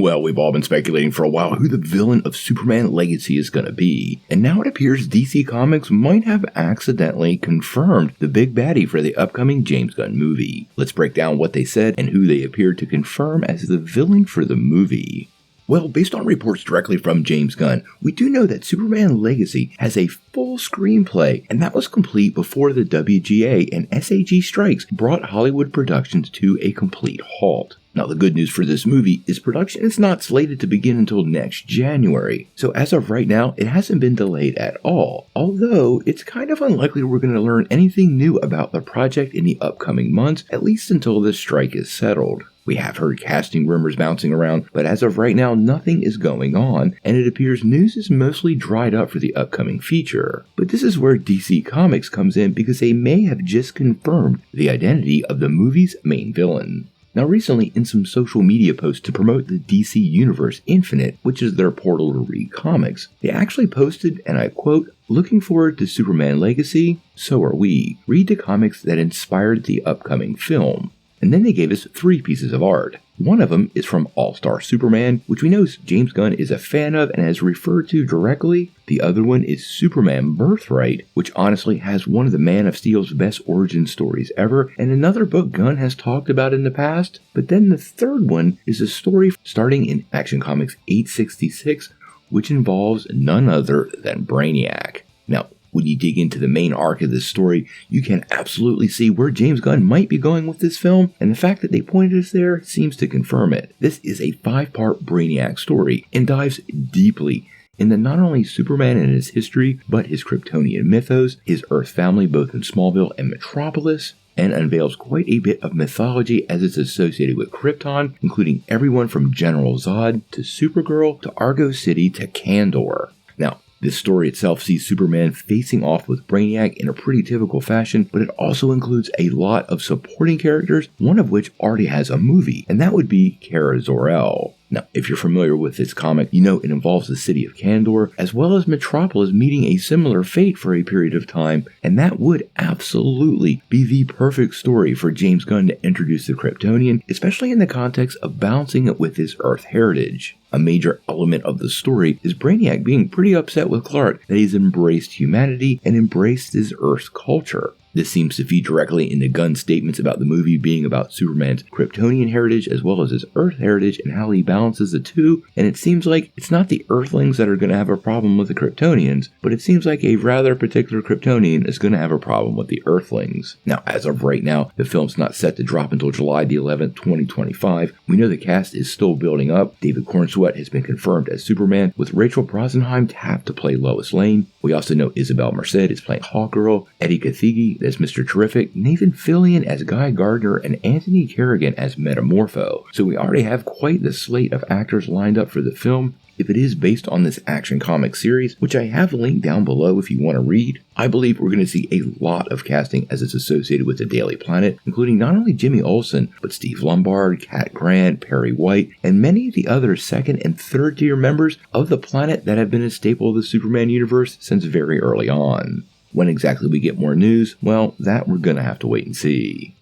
Well, we've all been speculating for a while who the villain of Superman Legacy is going to be, and now it appears DC Comics might have accidentally confirmed the big baddie for the upcoming James Gunn movie. Let's break down what they said and who they appeared to confirm as the villain for the movie. Well, based on reports directly from James Gunn, we do know that Superman Legacy has a full screenplay, and that was complete before the WGA and SAG strikes brought Hollywood productions to a complete halt. Now, the good news for this movie is production is not slated to begin until next January, so as of right now, it hasn't been delayed at all, although it's kind of unlikely we're going to learn anything new about the project in the upcoming months, at least until the strike is settled. We have heard casting rumors bouncing around, but as of right now, nothing is going on, and it appears news is mostly dried up for the upcoming feature. But this is where DC Comics comes in because they may have just confirmed the identity of the movie's main villain. Now recently, in some social media posts to promote the DC Universe Infinite, which is their portal to read comics, they actually posted, and I quote, "Looking forward to Superman Legacy? So are we. Read the comics that inspired the upcoming film." And then they gave us 3 pieces of art. One of them is from All-Star Superman, which we know James Gunn is a fan of and has referred to directly. The other one is Superman Birthright, which honestly has one of the Man of Steel's best origin stories ever, and another book Gunn has talked about in the past. But then the third one is a story starting in Action Comics 866, which involves none other than Brainiac. Now, when you dig into the main arc of this story, you can absolutely see where James Gunn might be going with this film, and the fact that they pointed us there seems to confirm it. This is a 5-part Brainiac story and dives deeply into not only Superman and his history, but his Kryptonian mythos, his Earth family both in Smallville and Metropolis, and unveils quite a bit of mythology as it's associated with Krypton, including everyone from General Zod to Supergirl to Argo City to Kandor. Now, this story itself sees Superman facing off with Brainiac in a pretty typical fashion, but it also includes a lot of supporting characters, one of which already has a movie, and that would be Kara Zor-El. Now, if you're familiar with this comic, you know it involves the city of Kandor, as well as Metropolis meeting a similar fate for a period of time, and that would absolutely be the perfect story for James Gunn to introduce the Kryptonian, especially in the context of balancing it with his Earth heritage. A major element of the story is Brainiac being pretty upset with Clark that he's embraced humanity and embraced his Earth's culture. This seems to feed directly into Gunn's statements about the movie being about Superman's Kryptonian heritage as well as his Earth heritage and how he balances the two, and it seems like it's not the Earthlings that are going to have a problem with the Kryptonians, but it seems like a rather particular Kryptonian is going to have a problem with the Earthlings. Now, as of right now, the film's not set to drop until July the 11th, 2025. We know the cast is still building up. David Cornsweet has been confirmed as Superman, with Rachel Brosnahan tapped to play Lois Lane. We also know Isabel Merced is playing Hawkgirl, Eddie Cathigi as Mr. Terrific, Nathan Fillion as Guy Gardner, and Anthony Kerrigan as Metamorpho. So we already have quite the slate of actors lined up for the film. If it is based on this Action Comics series, which I have linked down below if you want to read, I believe we're going to see a lot of casting as it's associated with the Daily Planet, including not only Jimmy Olsen, but Steve Lombard, Cat Grant, Perry White, and many of the other second and third tier members of the Planet that have been a staple of the Superman universe since very early on. When exactly we get more news, well, that we're going to have to wait and see.